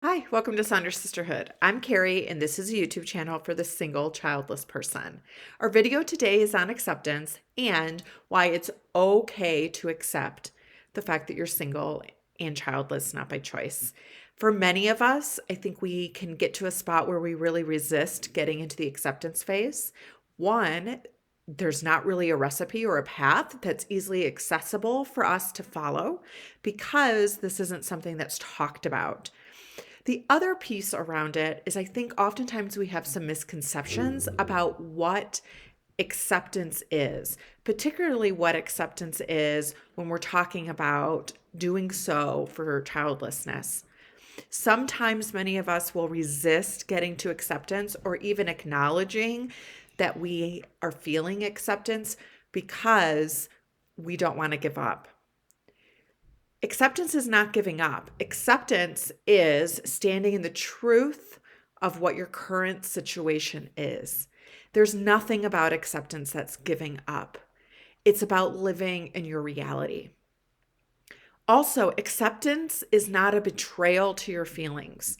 Hi, welcome to Saunders Sisterhood. I'm Carrie, and this is a YouTube channel for the single, childless person. Our video today is on acceptance and why it's okay to accept the fact that you're single and childless, not by choice. For many of us, I think we can get to a spot where we really resist getting into the acceptance phase. One, there's not really a recipe or a path that's easily accessible for us to follow because this isn't something that's talked about. The other piece around it is I think oftentimes we have some misconceptions about what acceptance is, particularly what acceptance is when we're talking about doing so for childlessness. Sometimes many of us will resist getting to acceptance or even acknowledging that we are feeling acceptance because we don't want to give up. Acceptance is not giving up. Acceptance is standing in the truth of what your current situation is. There's nothing about acceptance that's giving up. It's about living in your reality. Also, acceptance is not a betrayal to your feelings.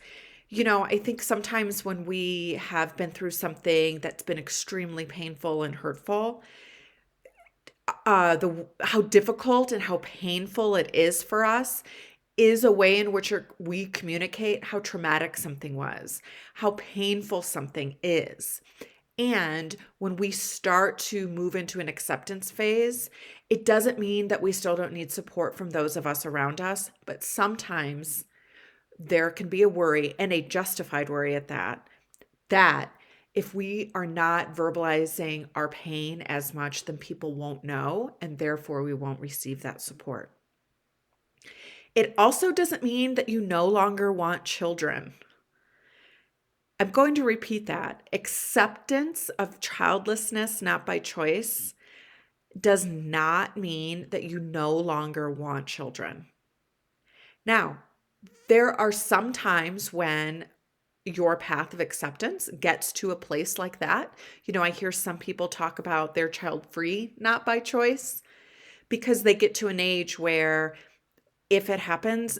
I think sometimes when we have been through something that's been extremely painful and hurtful, how difficult and how painful it is for us is a way in which we communicate how traumatic something was, how painful something is. And when we start to move into an acceptance phase, it doesn't mean that we still don't need support from those of us around us, but sometimes there can be a worry, and a justified worry at that if we are not verbalizing our pain as much, then people won't know, and therefore we won't receive that support. It also doesn't mean that you no longer want children. I'm going to repeat that. Acceptance of childlessness, not by choice, does not mean that you no longer want children. Now, there are some times when your path of acceptance gets to a place like that. I hear some people talk about their child free, not by choice, because they get to an age where if it happens,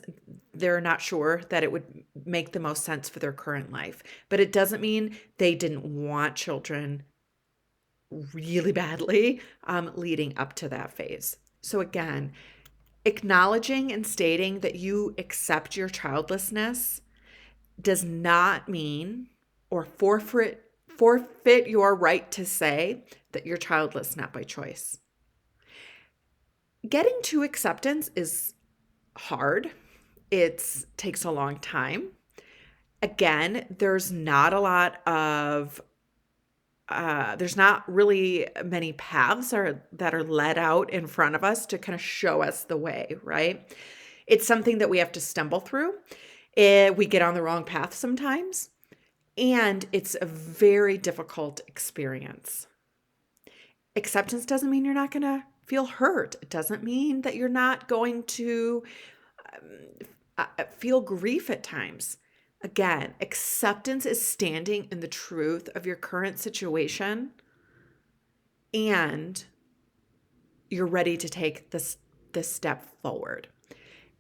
they're not sure that it would make the most sense for their current life. But it doesn't mean they didn't want children really badly leading up to that phase. So again, acknowledging and stating that you accept your childlessness does not mean or forfeit your right to say that you're childless, not by choice. Getting to acceptance is hard. It takes a long time. Again, there's not really many paths that are led out in front of us to kind of show us the way, right? It's something that we have to stumble through. We get on the wrong path sometimes, and it's a very difficult experience. Acceptance doesn't mean you're not going to feel hurt. It doesn't mean that you're not going to feel grief at times. Again, acceptance is standing in the truth of your current situation, and you're ready to take this step forward.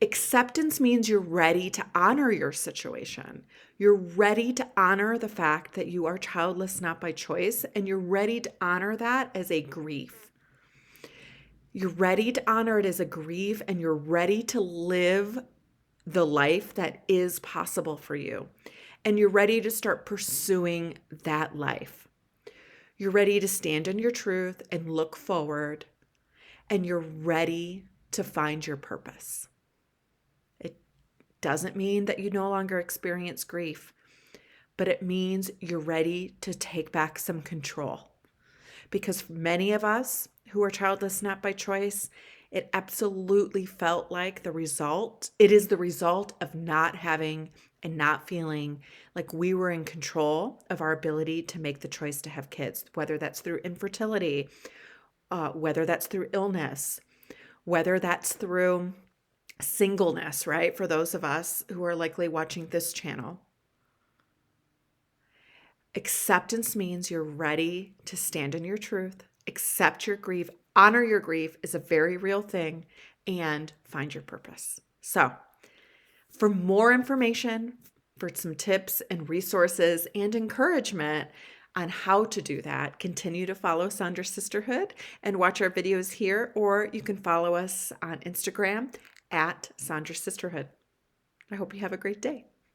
Acceptance means you're ready to honor your situation. You're ready to honor the fact that you are childless, not by choice, and you're ready to honor that as a grief. You're ready to honor it as a grief, and you're ready to live the life that is possible for you. And you're ready to start pursuing that life. You're ready to stand in your truth and look forward, and you're ready to find your purpose. Doesn't mean that you no longer experience grief, but it means you're ready to take back some control. Because for many of us who are childless, not by choice, it absolutely felt like it is the result of not having and not feeling like we were in control of our ability to make the choice to have kids, whether that's through infertility, whether that's through illness, whether that's through singleness, right? For those of us who are likely watching this channel. Acceptance means you're ready to stand in your truth, accept your grief, honor your grief is a very real thing, and find your purpose. So, for more information, for some tips and resources and encouragement on how to do that, continue to follow Sandra Sisterhood and watch our videos here, or you can follow us on Instagram at Sandra Sisterhood. I hope you have a great day.